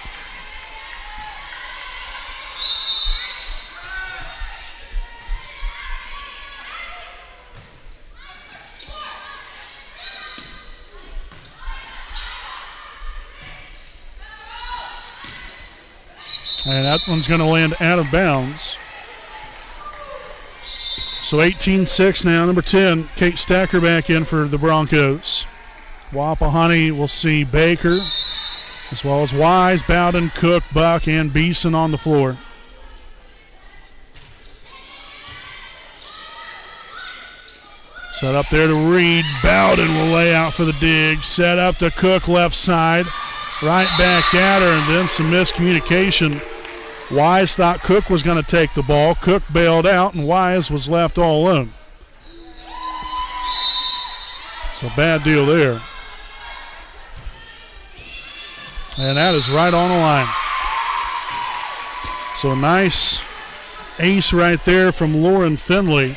And that one's going to land out of bounds. So 18-6 now. Number 10, Kate Stacker back in for the Broncos. Wapahani will see Baker, as well as Wise, Bowden, Cook, Buck, and Beeson on the floor. Set up there to Reed. Bowden will lay out for the dig. Set up to Cook left side. Right back at her, and then some miscommunication. Wise thought Cook was going to take the ball. Cook bailed out, and Wise was left all alone. It's a bad deal there. And that is right on the line. So nice ace right there from Lauren Finley.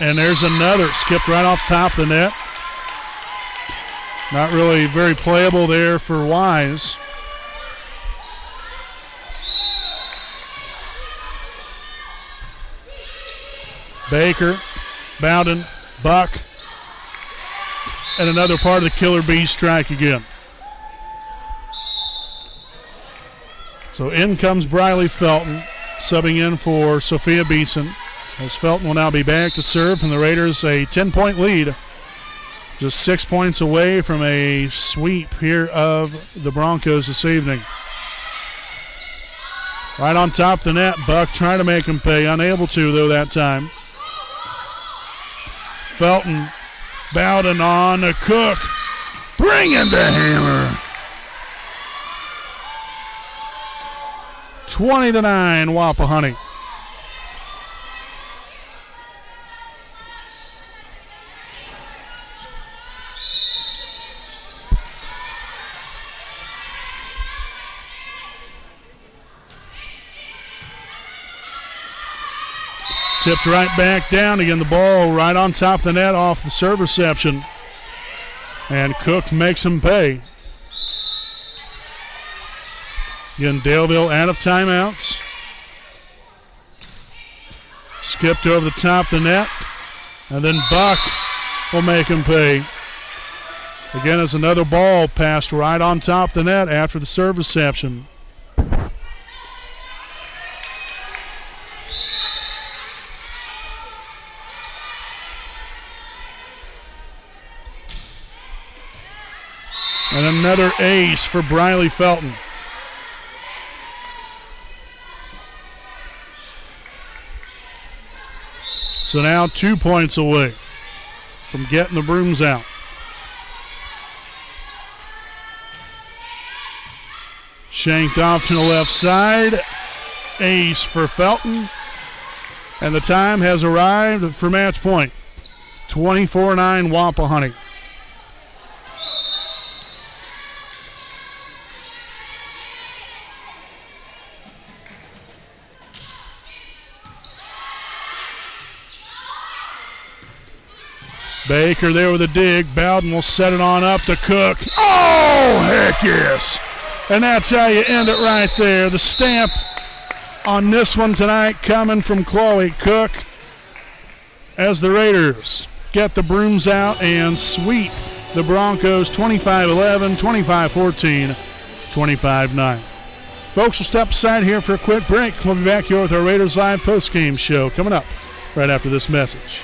And there's another. Skipped right off top of the net. Not really very playable there for Wise. Baker, Bowden, Buck, and another part of the Killer Bees strike again. So in comes Briley Felton, subbing in for Sophia Beeson, as Felton will now be back to serve, and the Raiders a 10-point lead. Just 6 points away from a sweep here of the Broncos this evening. Right on top of the net, Buck trying to make him pay. Unable to, though, that time. Felton, Bowden on to Cook. Bringing the hammer. 20-9, Wapahani. Tipped right back down. Again, the ball right on top of the net off the serve reception. And Cook makes him pay. Again, Daleville out of timeouts. Skipped over the top of the net. And then Buck will make him pay. Again, it's another ball passed right on top of the net after the serve reception. And another ace for Briley Felton. So now 2 points away from getting the brooms out. Shanked off to the left side. Ace for Felton. And the time has arrived for match point. 24-9 Wapahani. Baker there with a dig. Bowden will set it on up to Cook. Oh, heck yes. And that's how you end it right there. The stamp on this one tonight coming from Chloe Cook as the Raiders get the brooms out and sweep the Broncos 25-11, 25-14, 25-9. Folks, we'll step aside here for a quick break. We'll be back here with our Raiders Live postgame show coming up right after this message.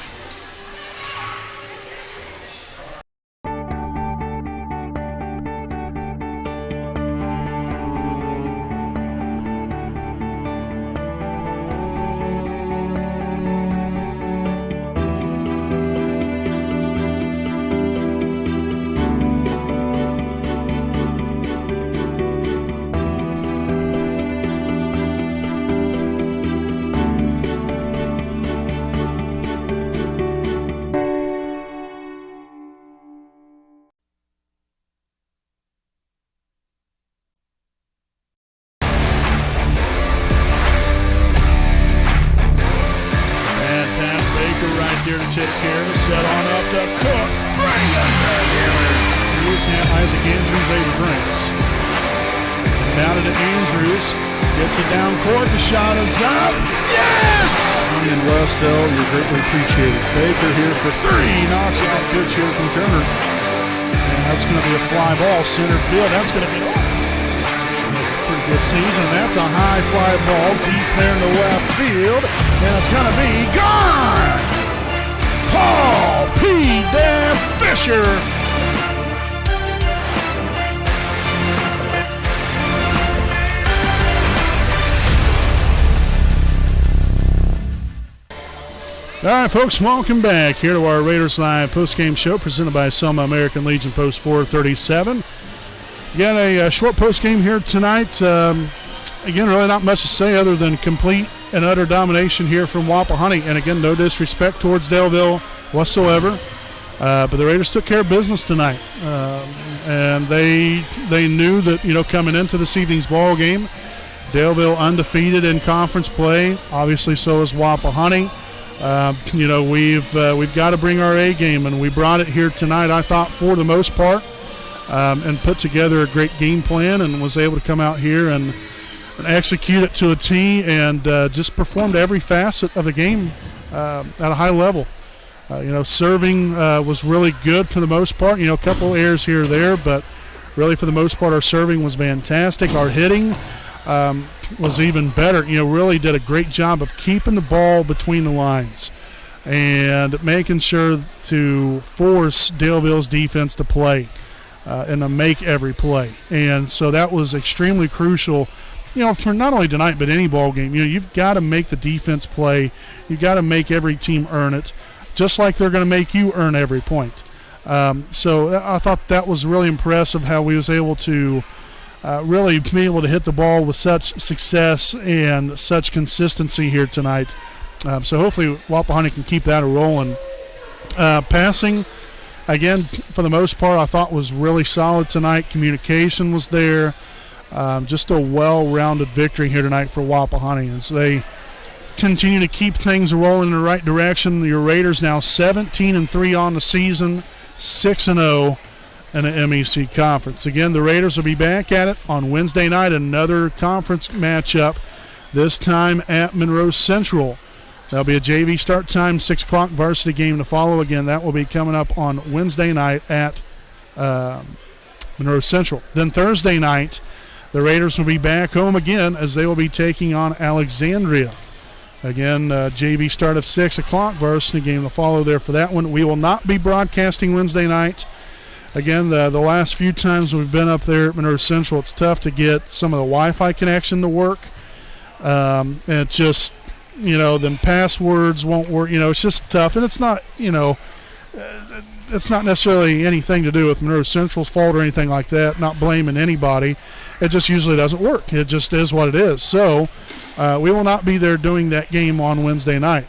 Center field, that's going to be pretty good season. That's a high fly ball deep there in the left field, and it's going to be gone. Paul P. Dan Fisher. All right, folks, welcome back here to our Raiders Live postgame show presented by Selma American Legion Post 437. Again, a short postgame here tonight. Again, really not much to say other than complete and utter domination here from Wapahani. And again, no disrespect towards Daleville whatsoever. But the Raiders took care of business tonight. And they knew that, coming into this evening's ball game, Daleville undefeated in conference play. Obviously, so is Wapahani. We've got to bring our A game, and we brought it here tonight, I thought, for the most part, and put together a great game plan and was able to come out here and execute it to a T and just performed every facet of the game at a high level. Serving was really good for the most part. A couple errors here or there, but really for the most part our serving was fantastic. Our hitting was even better. Really did a great job of keeping the ball between the lines and making sure to force Daleville's defense to play and to make every play. And so that was extremely crucial, for not only tonight but any ball game. You've got to make the defense play. You've got to make every team earn it, just like they're going to make you earn every point. So I thought that was really impressive how we was able to really be able to hit the ball with such success and such consistency here tonight. So hopefully Wapahani can keep that rolling. Passing, again, for the most part, I thought was really solid tonight. Communication was there. Just a well-rounded victory here tonight for Wapahani as they continue to keep things rolling in the right direction. Your Raiders now 17-3 on the season, 6-0 in the MEC Conference. Again, the Raiders will be back at it on Wednesday night, another conference matchup, this time at Monroe Central. There'll be a JV start time, 6 o'clock, varsity game to follow. Again, that will be coming up on Wednesday night at Monroe Central. Then Thursday night, the Raiders will be back home again as they will be taking on Alexandria. Again, JV start of 6 o'clock, varsity game to follow there for that one. We will not be broadcasting Wednesday night. Again, the last few times we've been up there at Monroe Central, it's tough to get some of the Wi-Fi connection to work. And it's just, then passwords won't work. It's just tough. And it's not, it's not necessarily anything to do with Monroe Central's fault or anything like that, not blaming anybody. It just usually doesn't work. It just is what it is. So we will not be there doing that game on Wednesday night.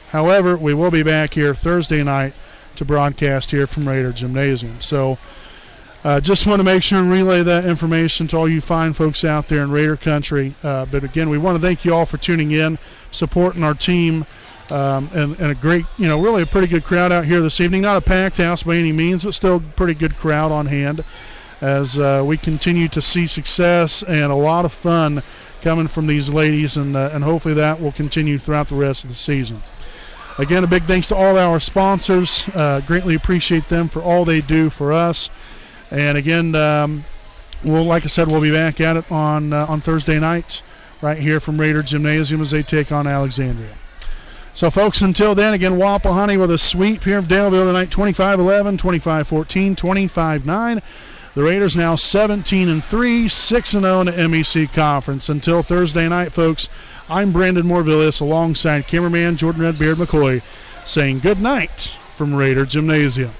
However, we will be back here Thursday night to broadcast here from Raider Gymnasium. So just want to make sure and relay that information to all you fine folks out there in Raider country. But again, we want to thank you all for tuning in, supporting our team, and a great, really a pretty good crowd out here this evening. Not a packed house by any means, but still a pretty good crowd on hand as we continue to see success and a lot of fun coming from these ladies, and hopefully that will continue throughout the rest of the season. Again, a big thanks to all our sponsors. Greatly appreciate them for all they do for us. And again, like I said, we'll be back at it on Thursday night right here from Raider Gymnasium as they take on Alexandria. So, folks, until then, again, Wapahani with a sweep here of Daleville tonight, 25-11, 25-14, 25-9. The Raiders now 17-3, 6-0 in the MEC Conference. Until Thursday night, folks, I'm Brandon Morvillis alongside cameraman Jordan Redbeard McCoy saying good night from Raider Gymnasium.